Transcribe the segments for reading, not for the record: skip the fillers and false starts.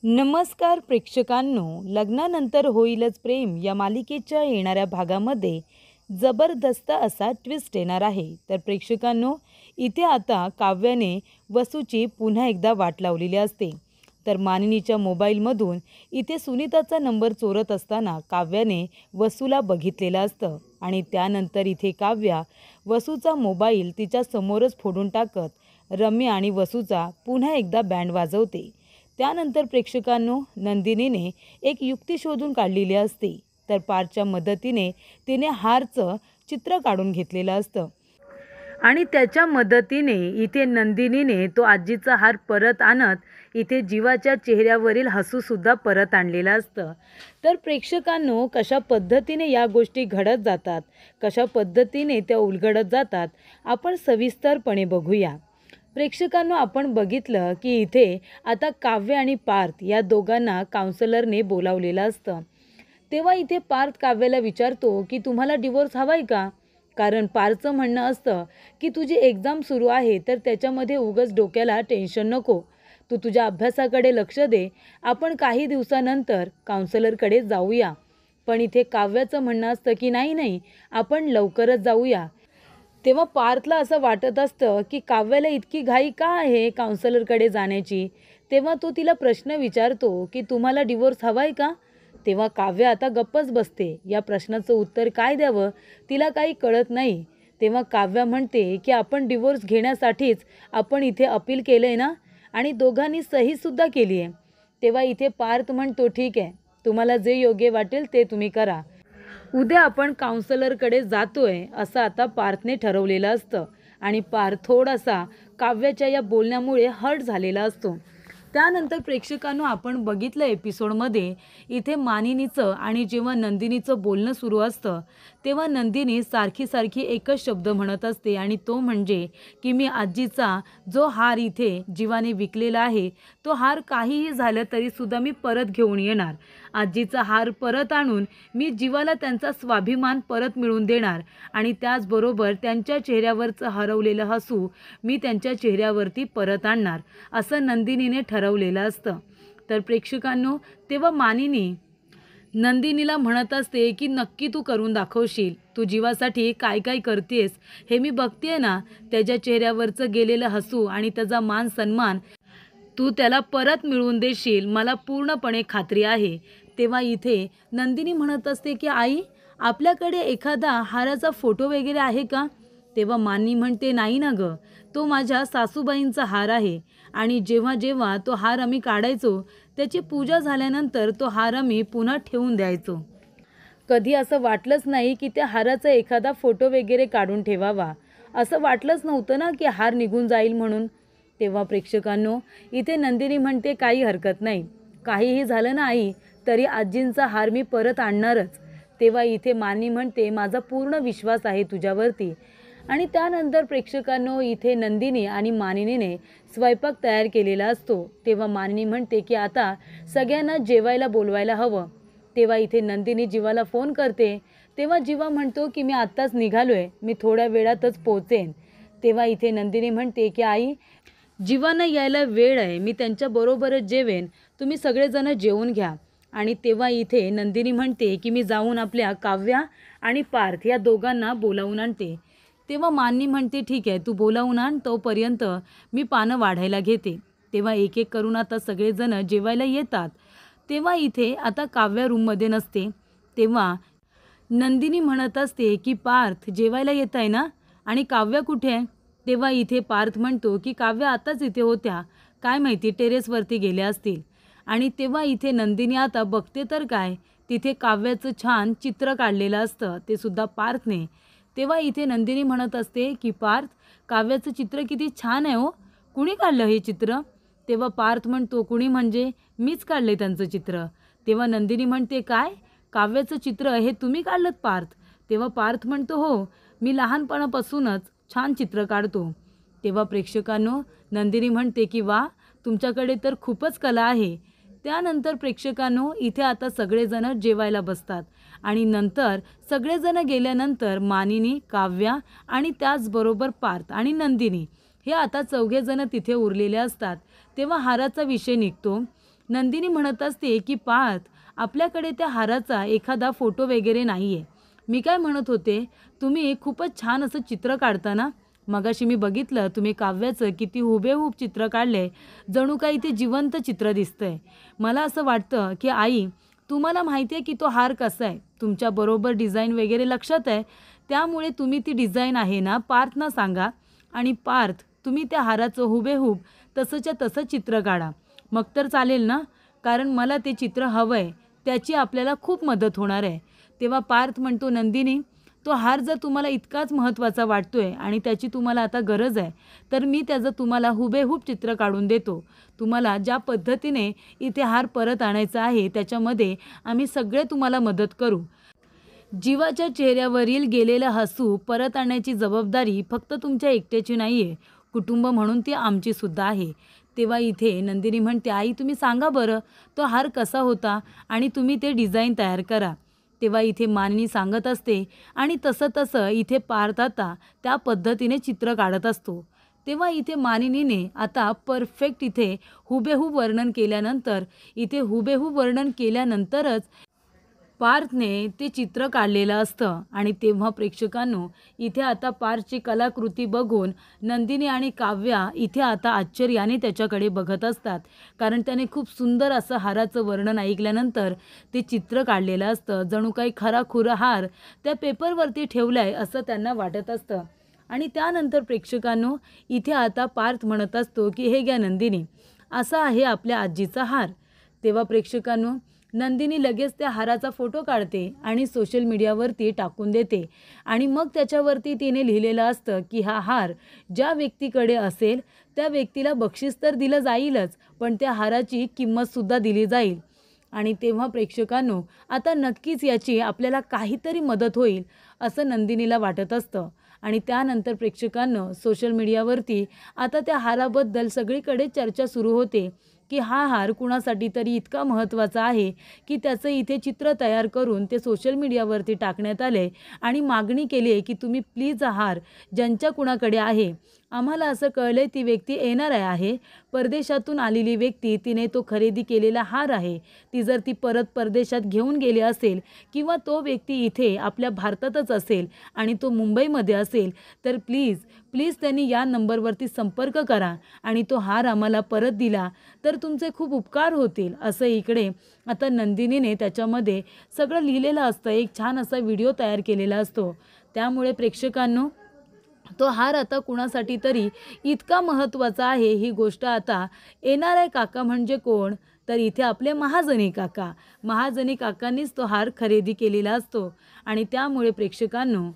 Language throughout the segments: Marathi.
नमस्कार प्रेक्षकांनो, लग्नानंतर होईलच प्रेम या मालिकेच्या येणाऱ्या भागामध्ये जबरदस्त असा ट्विस्ट येणार आहे. तर प्रेक्षकांनो, इथे आता काव्याने वसूची पुन्हा एकदा वाट लावलेली असते. तर मानिनीच्या मोबाईलमधून इथे सुनीताचा नंबर चोरत असताना काव्याने वसूला बघितलेलं असतं आणि त्यानंतर इथे काव्या वसूचा मोबाईल तिच्या समोरच फोडून टाकत रम्या आणि वसूचा पुन्हा एकदा बँड वाजवते. त्यानंतर प्रेक्षकांनो, नंदिनीने एक युक्ती शोधून काढलेली असते. तर पारच्या मदतीने तिने हारचं चित्र काढून घेतलेलं असतं आणि त्याच्या मदतीने इथे नंदिनीने तो आजीचा हार परत आणत इथे जीवाच्या चेहऱ्यावरील हसूसुद्धा परत आणलेलं असतं. तर प्रेक्षकांनो, कशा पद्धतीने या गोष्टी घडत जातात, कशा पद्धतीने त्या उलगडत जातात, आपण सविस्तरपणे बघूया. प्रेक्षकांनो, आपण बघितलं की इथे आता काव्य आणि पार्थ या दोघांना काउन्सलरने बोलावलेलं असतं. तेव्हा इथे पार्थ काव्याला विचारतो की तुम्हाला डिवोर्स हवा आहे का? कारण पार्थचं म्हणणं असतं की तुझी एक्झाम सुरू आहे, तर त्याच्यामध्ये उगाच डोक्याला टेन्शन नको. तू तुझ्या अभ्यासाकडे लक्ष दे. आपण काही दिवसानंतर काउन्सलरकडे जाऊया. पण इथे काव्याचं म्हणणं असतं की नाही नाही, आपण लवकरच जाऊया. तेव्हा पार्थला असं वाटत असतं की काव्याला इतकी घाई का आहे काउन्सलरकडे जाण्याची. तेव्हा तो तिला प्रश्न विचारतो की तुम्हाला डिवोर्स हवा आहे का? तेव्हा काव्य आता गप्पच बसते. या प्रश्नाचं उत्तर काय द्यावं तिला काही कळत नाही. तेव्हा काव्या म्हणते की आपण डिवोर्स घेण्यासाठीच आपण इथे अपील केलं आहे ना, आणि दोघांनी सहीसुद्धा केली आहे. तेव्हा इथे पार्थ म्हणतो ठीक आहे, तुम्हाला जे योग्य वाटेल ते तुम्ही करा. उद्या आपण काउन्सलरकडे जातोय असं आता पार्थने ठरवलेलं असतं आणि पार्थ थोडासा काव्याच्या या बोलण्यामुळे हर्ट झालेला असतो. त्यानंतर प्रेक्षकांनो, आपण बघितलं एपिसोडमध्ये इथे मानिनीचं आणि जेव्हा नंदिनीचं बोलणं सुरू असतं तेव्हा नंदिनी सारखी सारखी एकच शब्द म्हणत असते आणि तो म्हणजे की मी आजीचा जो हार इथे जीवाने विकलेला आहे तो हार काहीही झालं तरीसुद्धा मी परत घेऊन येणार. आजीचा हार परत आणून मी जीवाला त्यांचा स्वाभिमान परत मिळवून देणार आणि त्याचबरोबर त्यांच्या चेहऱ्यावरचं हरवलेलं हसू मी त्यांच्या चेहऱ्यावरती परत आणणार, असं नंदिनीने ठरवलेलं असतं. तर प्रेक्षकांनो, तेव्हा मानिनी नंदिनीला म्हणत असते की नक्की तू करून दाखवशील. तू जीवासाठी काय काय करतेस हे मी बघतेय ना. त्याच्या चेहऱ्यावरचं गेलेलं हसू आणि त्याचा मान सन्मान तू त्याला परत मिळवून देशील, मला पूर्णपणे खात्री आहे. तेव्हा इथे नंदिनी म्हणत असते की आई, आपल्याकडे एखादा हाराचा फोटो वगैरे आहे का? तेव्हा मानी म्हणते नाही ना गं, तो माझ्या सासूबाईंचा हार आहे आणि जेव्हा जेव्हा तो हार आम्ही काढायचो त्याची पूजा झाल्यानंतर तो हार आम्ही पुन्हा ठेवून द्यायचो. कधी असं वाटलंच नाही की त्या हाराचा एखादा फोटो वगैरे काढून ठेवावा. असं वाटलंच नव्हतं ना की हार निघून जाईल म्हणून. तेव्हा प्रेक्षकांनो, इथे नंदिनी म्हणते काही हरकत नाही, काहीही झालं ना आई तरी आजींचा हार मी परत आणणारच. तेव्हा इथे मानी म्हणते माझा पूर्ण विश्वास आहे तुझ्यावरती. आणि त्यानंतर प्रेक्षकांनो, इथे नंदिनी आणि मानिनीने स्वयंपाक तयार केलेला असतो. तेव्हा मानिनी म्हणते की आता सगळ्यांना जेवायला बोलवायला हवं. तेव्हा इथे नंदिनी जीवाला फोन करते. तेव्हा जीवा म्हणतो की मी आत्ताच निघालोय, मी थोड्या वेळातच पोहोचेन. तेव्हा इथे नंदिनी म्हणते की आई, जीवानं यायला वेळ आहे, मी त्यांच्याबरोबरच जेवेन, तुम्ही सगळेजण जेवून घ्या. आणि तेव्हा इथे नंदिनी म्हणते की मी जाऊन आपल्या काव्या आणि पार्थ या दोघांना बोलावून आणते. तेव्हा मानी म्हणते ठीक आहे, तू बोलावून आण, तोपर्यंत मी पानं वाढायला घेते. तेव्हा एक एक करून आता सगळेजण जेवायला येतात. तेव्हा इथे आता काव्या रूममध्ये नसते. तेव्हा नंदिनी म्हणत असते की पार्थ जेवायला येत आहे ना, आणि काव्या कुठे आहे? तेव्हा इथे पार्थ म्हणतो की काव्या आताच इथे होत्या, काय माहिती टेरेसवरती गेल्या असतील. आणि तेव्हा इथे नंदिनी आता बघते तर काय, तिथे काव्याचं छान चित्र काढलेलं असतं, ते सुद्धा पार्थने. तेव्हा इथे नंदिनी म्हणत असते की पार्थ, काव्याचं चित्र किती छान आहे हो, कुणी काढलं हे चित्र? तेव्हा पार्थ म्हणतो कुणी म्हणजे मीच काढले त्यांचं चित्र. तेव्हा नंदिनी म्हणते काय, काव्याचं चित्र हे तुम्ही काढलं पार्थ? तेव्हा पार्थ म्हणतो हो, मी लहानपणापासूनच छान चित्र काढतो. तेव्हा प्रेक्षकांनो, नंदिनी म्हणते की वा, तुमच्याकडे तर खूपच कला आहे. त्यानंतर प्रेक्षकांनो, इथे आता सगळेजण जेवायला बसतात आणि नंतर सगळेजण गेल्यानंतर मानिनी, काव्या आणि त्याचबरोबर पार्थ आणि नंदिनी हे आता चौघेजण तिथे उरलेले असतात. तेव्हा हाराचा विषय निघतो. नंदिनी म्हणत असते की पार्थ, आपल्याकडे त्या हाराचा एखादा फोटो वगैरे नाही आहे. मी काय म्हणत होते, तुम्ही खूपच छान असं चित्र काढता ना. मगाशी मी बघितलं तुम्ही काव्याचं किती हुबेहूब चित्र काढलंय. जणू काही ते जिवंत चित्र दिसतंय. मला असं वाटतं की आई, तुम्हाला माहिती आहे की तो हार कसा आहे. तुमच्या बरोबर डिझाईन वगैरे लक्षात आहे. त्यामुळे तुम्ही ती डिझाईन आहे ना पार्थना सांगा आणि पार्थ तुम्ही त्या हाराचं हुबेहूब तसंच्या तसं चित्र काढा. मग तर चालेल ना, कारण मला ते चित्र हवं आहे. त्याची आपल्याला खूप मदत होणार आहे. तेव्हा पार्थ म्हणतो, नंदिनी, तो हार जर तुम्हाला इतकाच महत्त्वाचा वाटतोय आणि त्याची तुम्हाला आता गरज आहे, तर मी त्याचं तुम्हाला हुबेहूब चित्र काढून देतो. तुम्हाला ज्या पद्धतीने इथे हार परत आणायचा आहे त्याच्यामध्ये आम्ही सगळे तुम्हाला मदत करू. जीवाच्या चेहऱ्यावरील गेलेलं हसू परत आणण्याची जबाबदारी फक्त तुमच्या एकट्याची नाही आहे, कुटुंब म्हणून ती आमचीसुद्धा आहे. तेव्हा इथे नंदिनी म्हणते, आई तुम्ही सांगा बरं तो हार कसा होता आणि तुम्ही ते डिझाईन तयार करा. तेव्हा इथे मानिनी सांगत असते आणि तसं तसं इथे पार्थ आता त्या पद्धतीने चित्र काढत असतो. तेव्हा इथे मानिनीने आता परफेक्ट इथे हुबेहूब वर्णन केल्यानंतर पार्थने ते चित्र काढलेलं असतं आणि तेव्हा प्रेक्षकांनो इथे आता पार्थची कलाकृती बघून नंदिनी आणि काव्या इथे आता आश्चर्याने त्याच्याकडे बघत असतात. कारण त्याने खूप सुंदर असं हाराचं वर्णन ऐकल्यानंतर ते चित्र काढलेलं असतं. जणू काही खराखुरा हार त्या पेपरवरती ठेवलाय असं त्यांना वाटत असतं. आणि त्यानंतर प्रेक्षकांनो इथे आता पार्थ म्हणत असतो की हे घ्या नंदिनी, असा आहे आपल्या आजीचा हार. तेव्हा प्रेक्षकांनो नंदिनी लगेच त्या हाराचा फोटो काढते आणि सोशल मीडियावरती टाकून देते. आणि मग त्याच्यावरती तिने लिहिलेलं असतं की हा हार ज्या व्यक्तीकडे असेल त्या व्यक्तीला बक्षीस तर दिलं जाईलच, पण त्या हाराची किंमतसुद्धा दिली जाईल. आणि तेव्हा प्रेक्षकांनो आता नक्कीच याची आपल्याला काहीतरी मदत होईल असं नंदिनीला वाटत असतं. आणि त्यानंतर प्रेक्षकांनो सोशल मीडियावरती आता त्या हाराबद्दल सगळीकडे चर्चा सुरू होते की हा हार कुणासाठी तरी इतका महत्त्वाचा आहे की त्याचं इथे चित्र तयार करून ते सोशल मीडियावरती टाकण्यात आले आणि मागणी केली आहे की तुम्ही प्लीज हा हार ज्यांच्या कुणाकडे आहे, आम्हाला असं कळलं ती व्यक्ती येणार आहे, परदेशातून आलेली व्यक्ती, तिने तो खरेदी केलेला हार आहे, ती जर ती परत परदेशात घेऊन गेली असेल किंवा तो व्यक्ती इथे आपल्या भारतातच असेल आणि तो मुंबईमध्ये असेल तर प्लीज त्यांनी या नंबरवरती संपर्क करा आणि तो हार आम्हाला परत दिला तर तुमचे खूप उपकार होतील. असं इकडे आता नंदिनीने त्याच्यामध्ये सगळं लिहिलेलं असतं. एक छान असा व्हिडिओ तयार केलेला असतो. त्यामुळे प्रेक्षकांनो तो हार आता कुणासाठी तरी इतका महत्त्वाचा आहे ही गोष्ट आता येणार काका म्हणजे कोण, तर इथे आपले महाजनी काकांनीच तो हार खरेदी केलेला असतो. आणि त्यामुळे प्रेक्षकांनो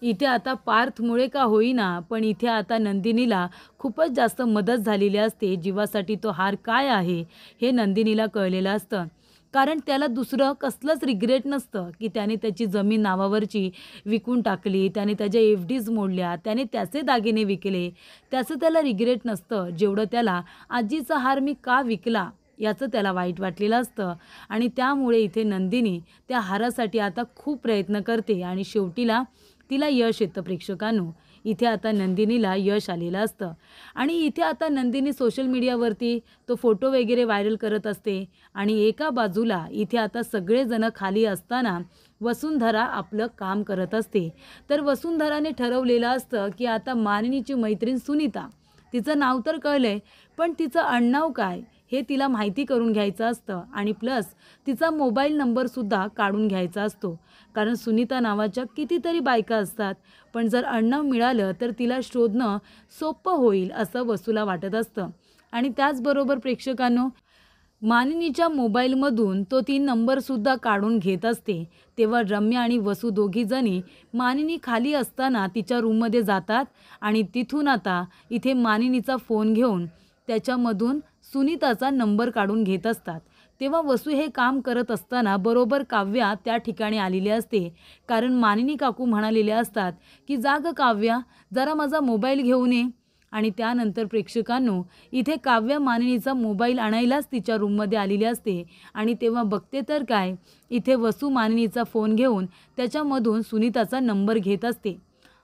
इथे आता पार्थमुळे का होईना पण इथे आता नंदिनीला खूपच जास्त मदत झालेली असते. जीवासाठी तो हार काय आहे हे नंदिनीला कळलेलं असतं. कारण त्याला दुसरं कसलंच रिग्रेट नसतं की त्याने त्याची जमीन नावावरची विकून टाकली, त्याने त्याच्या FDs मोडल्या, त्याने त्याचे दागिने विकले, त्याचं त्याला रिग्रेट नसतं. जेवढं त्याला आजीचा हार मी का विकला याचं त्याला वाईट वाटलेलं असतं. आणि त्यामुळे इथे नंदिनी त्या हारासाठी आता खूप प्रयत्न करते आणि शेवटीला तिला यश येतं. प्रेक्षकांनो इथे आता नंदिनीला यश आलेलं असतं आणि इथे आता नंदिनी सोशल मीडियावरती तो फोटो वगैरे व्हायरल करत असते. आणि एका बाजूला इथे आता सगळेजण खाली असताना वसुंधरा आपलं काम करत असते. तर वसुंधराने ठरवलेलं असतं की आता मानिनीची मैत्रीण सुनीता, तिचं नाव तर कळलंय पण तिचं आडनाव काय हे तिला माहिती करून घ्यायचं असतं आणि प्लस तिचा मोबाईल नंबरसुद्धा काढून घ्यायचा असतो. कारण सुनीता नावाच्या कितीतरी बायका असतात, पण जर आडनाव मिळालं तर तिला शोधणं सोपं होईल असं वसूला वाटत असतं. आणि त्याचबरोबर प्रेक्षकांनो मानिनीच्या मोबाईलमधून तो 3 नंबरसुद्धा काढून घेत असते. तेव्हा रम्या आणि वसू दोघीजणी मानिनी खाली असताना तिच्या रूममध्ये जातात आणि तिथून आता इथे मानिनीचा फोन घेऊन त्याच्यामधून सुनीताचा नंबर काढून घेत असतात. तेव्हा वसू हे काम करत असताना बरोबर काव्या त्या ठिकाणी आलेली असते. कारण मानिनी काकू म्हणालेले असतात की जा गं काव्या, जरा माझा मोबाईल घेऊन ये. आणि त्यानंतर प्रेक्षकांनो इथे काव्या मानिनीचा मोबाईल आणायलाच तिच्या रूममध्ये आलेली असते. आणि तेव्हा बघते तर काय, इथे वसू मानिनीचा फोन घेऊन त्याच्यामधून सुनीताचा नंबर घेत असते.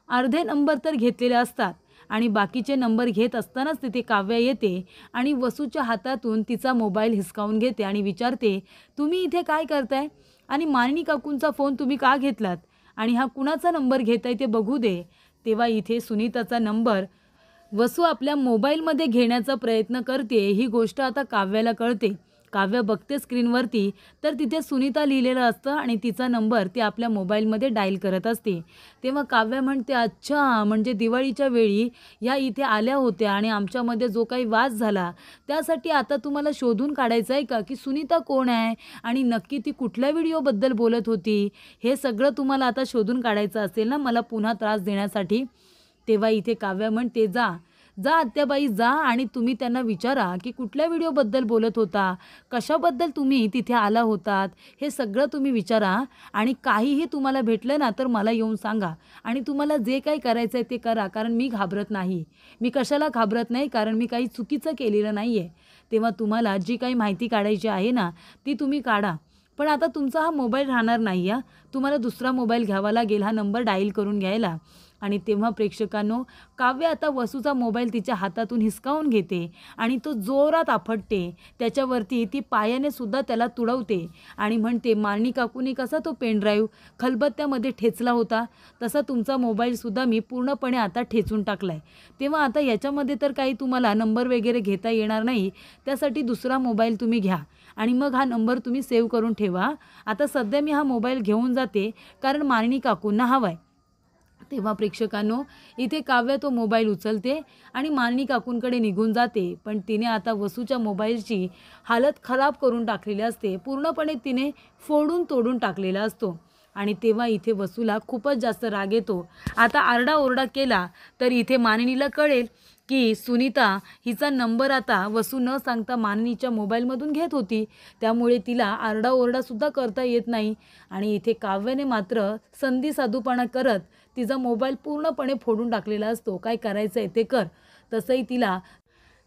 अर्धे नंबर तर घेतलेले असतात आणि बाकीचे नंबर घेत असतानाच तिथे काव्या येते आणि वसूच्या हातातून तिचा मोबाईल हिसकावून घेते आणि विचारते, तुम्ही इथे काय करताय आणि मानिनी काकूंचा फोन तुम्ही का घेतलात आणि हा कुणाचा नंबर घेताय ते बघू दे. तेव्हा इथे सुनीताचा नंबर वसू आपल्या मोबाईलमध्ये घेण्याचा प्रयत्न करते ही गोष्ट आता काव्याला कळते. काव्य बघते स्क्रीनवरती तर तिथे सुनीता लिहिलेलं असतं आणि तिचा नंबर ती आपल्या मोबाईलमध्ये डायल करत असते. तेव्हा काव्य म्हणते, अच्छा म्हणजे दिवाळीच्या वेळी ह्या इथे आल्या होत्या आणि आमच्यामध्ये जो काही वाद झाला त्यासाठी आता तुम्हाला शोधून काढायचं आहे का की सुनीता कोण आहे आणि नक्की ती कुठल्या व्हिडिओबद्दल बोलत होती, हे सगळं तुम्हाला आता शोधून काढायचं असेल ना मला पुन्हा त्रास देण्यासाठी. तेव्हा इथे काव्य म्हणते, जा जा आत्याबाई जा आणि तुम्ही त्यांना विचारा की कुठल्या व्हिडिओबद्दल बोलत होता, कशाबद्दल तुम्ही तिथे आला होतात, हे सगळं तुम्ही विचारा आणि काहीही तुम्हाला भेटलं ना तर मला येऊन सांगा आणि तुम्हाला जे काही करायचं आहे ते करा, कारण मी घाबरत नाही. मी कशाला घाबरत नाही, कारण मी काही चुकीचं केलेलं नाही आहे. तेव्हा तुम्हाला जी काही माहिती काढायची आहे ना ती तुम्ही काढा, पण आता तुमचा हा मोबाईल राहणार नाही आहे, तुम्हाला दुसरा मोबाईल घ्यावा लागेल हा नंबर डायल करून घ्यायला. आणि तेव्हा प्रेक्षकांनो काव्य आता वसूचा मोबाईल तिच्या हातातून हिसकावून घेते आणि तो जोरात आपटते. त्याच्यावरती ती पायाने सुद्धा त्याला तुडवते आणि म्हणते, मानिनी काकूनी कसा तो पेनड्राईव्ह खलबत्त्यामध्ये ठेचला होता तसा तुमचा मोबाईलसुद्धा मी पूर्णपणे आता ठेचून टाकला आहे. तेव्हा आता याच्यामध्ये तर काही तुम्हाला नंबर वगैरे घेता येणार नाही, त्यासाठी दुसरा मोबाईल तुम्ही घ्या आणि मग हा नंबर तुम्ही सेव्ह करून ठेवा. आता सध्या मी हा मोबाईल घेऊन जाते कारण मानिनी काकूंना हवा आहे. तेव्हा प्रेक्षकांनो इथे काव्य तो मोबाईल उचलते आणि मानिनी काकूंकडे निघून जाते, पण तिने आता वसूच्या मोबाईलची हालत खराब करून टाकलेली असते, पूर्णपणे तिने फोडून तोडून टाकलेला असतो. आणि तेव्हा इथे वसूला खूपच जास्त राग येतो. आता आरडाओरडा केला तर इथे मानिनीला कळेल की सुनीता हिचा नंबर आता वसू न सांगता मानिनीच्या मोबाईलमधून घेत होती, त्यामुळे तिला आरडाओरडासुद्धा करता येत नाही. आणि इथे काव्याने मात्र संधी साधूपणा करत तिचा मोबाईल पूर्णपणे फोडून टाकलेला असतो. काय करायचं आहे ते कर. तसंही तिला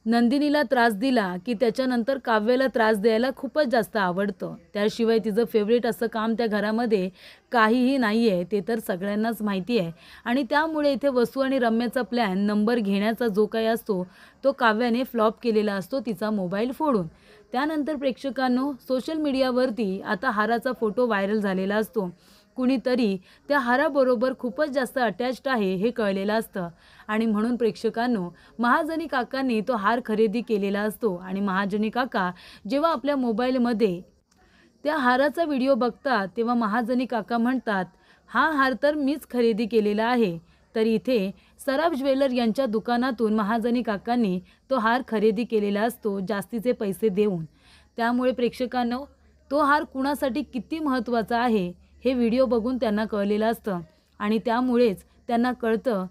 नंदिनीला त्रास दिला की त्याच्यानंतर काव्याला त्रास द्यायला खूपच जास्त आवडतं. त्याशिवाय तिचं फेवरेट असं काम त्या घरामध्ये काहीही नाही आहे, ते तर सगळ्यांनाच माहिती आहे. आणि त्यामुळे इथे वसू आणि रम्याचा प्लॅन नंबर घेण्याचा जो काही असतो तो काव्याने फ्लॉप केलेला असतो तिचा मोबाईल फोडून. त्यानंतर प्रेक्षकांनो सोशल मीडियावरती आता हाराचा फोटो व्हायरल झालेला असतो. कुणीतरी त्या हाराबरोबर खूपच जास्त अटॅच्ड आहे हे कळलेलं असतं आणि म्हणून प्रेक्षकांनो महाजनी काकांनी तो हार खरेदी केलेला असतो आणि महाजनी काका जेव्हा आपल्या मोबाईलमध्ये त्या हाराचा व्हिडिओ बघतात तेव्हा महाजनी काका म्हणतात, हा हार तर मीच खरेदी केलेला आहे. तर इथे सराफ ज्वेलर यांच्या दुकानातून महाजनी काकांनी तो हार खरेदी केलेला असतो जास्तीचे पैसे देऊन. त्यामुळे प्रेक्षकांनो तो हार कुणासाठी किती महत्त्वाचा आहे हे व्हिडिओ बघून त्यांना कळलेलं असतं आणि त्यामुळेच त्यांना कळतं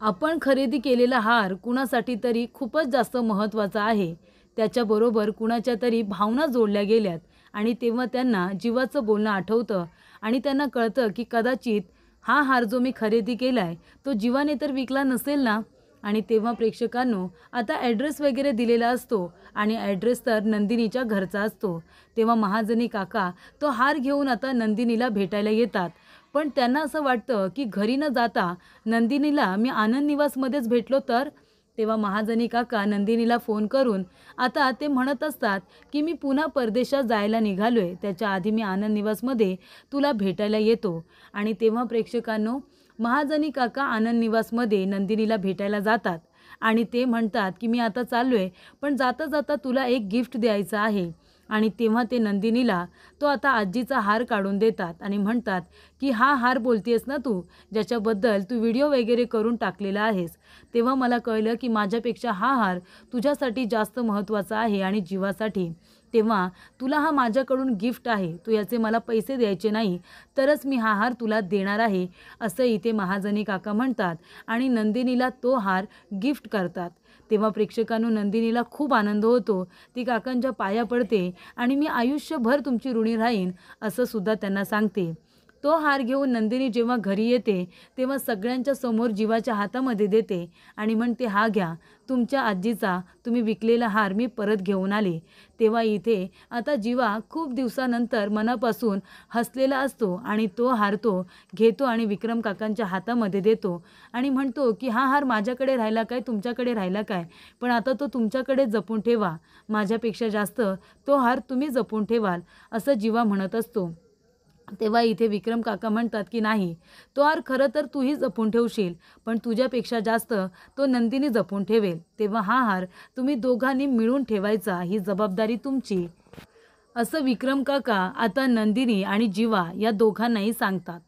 आपण खरेदी केलेला हार कुणासाठी तरी खूपच जास्त महत्त्वाचा आहे, त्याच्याबरोबर कुणाच्या तरी भावना जोडल्या गेल्यात आणि तेव्हा त्यांना जीवाचं बोलणं आठवतं आणि त्यांना कळतं की कदाचित हा हार जो मी खरेदी केला आहे तो जीवाने तर विकला नसेल ना. आणि तेव्हा प्रेक्षकांनो आता ॲड्रेस वगैरे दिलेला असतो आणि ॲड्रेस तर नंदिनीच्या घरचा असतो. तेव्हा महाजनी काका तो हार घेऊन आता नंदिनीला भेटायला येतात, पण त्यांना असं वाटतं की घरी न जाता नंदिनीला मी आनंद निवासमध्येच भेटलो तर. तेव्हा महाजनी काका नंदिनीला फोन करून आता ते म्हणत असतात की मी पुन्हा परदेशात जायला निघालो आहे, त्याच्या आधी मी आनंद निवासमध्ये तुला भेटायला येतो. आणि तेव्हा प्रेक्षकांनो महाजनी काका आनंद निवासमध्ये नंदिनीला भेटायला जातात आणि ते म्हणतात की मी आता चाललो आहे, पण जाता जाता तुला एक गिफ्ट द्यायचं आहे. आणि तेव्हा ते नंदिनीला तो आता आजीचा हार काढून देतात आणि म्हणतात की हा हार बोलतेस ना तू, ज्याच्याबद्दल तू व्हिडिओ वगैरे करून टाकलेला आहेस. तेव्हा मला कळलं की माझ्यापेक्षा हा हार तुझ्यासाठी जास्त महत्त्वाचा आहे आणि जीवासाठी. तेव्हा तुला हा माझ्याकडून गिफ्ट आहे, तू याचे मला पैसे द्यायचे नाही तरच मी हा हार तुला देणार आहे, असं इथे महाजनी काका म्हणतात आणि नंदिनीला तो हार गिफ्ट करतात. तेव्हा प्रेक्षकांनो नंदिनीला खूप आनंद होतो, ती काकांच्या पाया पडते आणि मी आयुष्यभर तुमची ऋणी राहीन असं सुद्धा त्यांना सांगते. तो हार घेऊन नंदिनी जेव्हा घरी येते तेव्हा सगळ्यांच्या समोर जीवाच्या हातामध्ये देते आणि म्हणते, हा घ्या, तुमच्या आजीचा तुम्ही विकलेला हार मी परत घेऊन आले. तेव्हा इथे आता जीवा खूप दिवसानंतर मनापासून हसलेला असतो आणि तो हार तो घेतो आणि विक्रम काकांच्या हातामध्ये देतो आणि म्हणतो की हा हार माझ्याकडे राहिला काय, तुमच्याकडे राहिला काय, पण आता तो तुमच्याकडे जपून ठेवा, माझ्यापेक्षा जास्त तो हार तुम्ही जपून ठेवाल, असं जीवा म्हणत असतो. तेव्हा इथे विक्रम काका म्हणतात की नाही, तो हार खरं तर तूही जपून ठेवशील, पण तुझ्यापेक्षा जास्त तो नंदिनी जपून ठेवेल. तेव्हा हा हार तुम्ही दोघांनी मिळून ठेवायचा, ही जबाबदारी तुमची, असं विक्रम काका आता नंदिनी आणि जीवा या दोघांनाही सांगतात.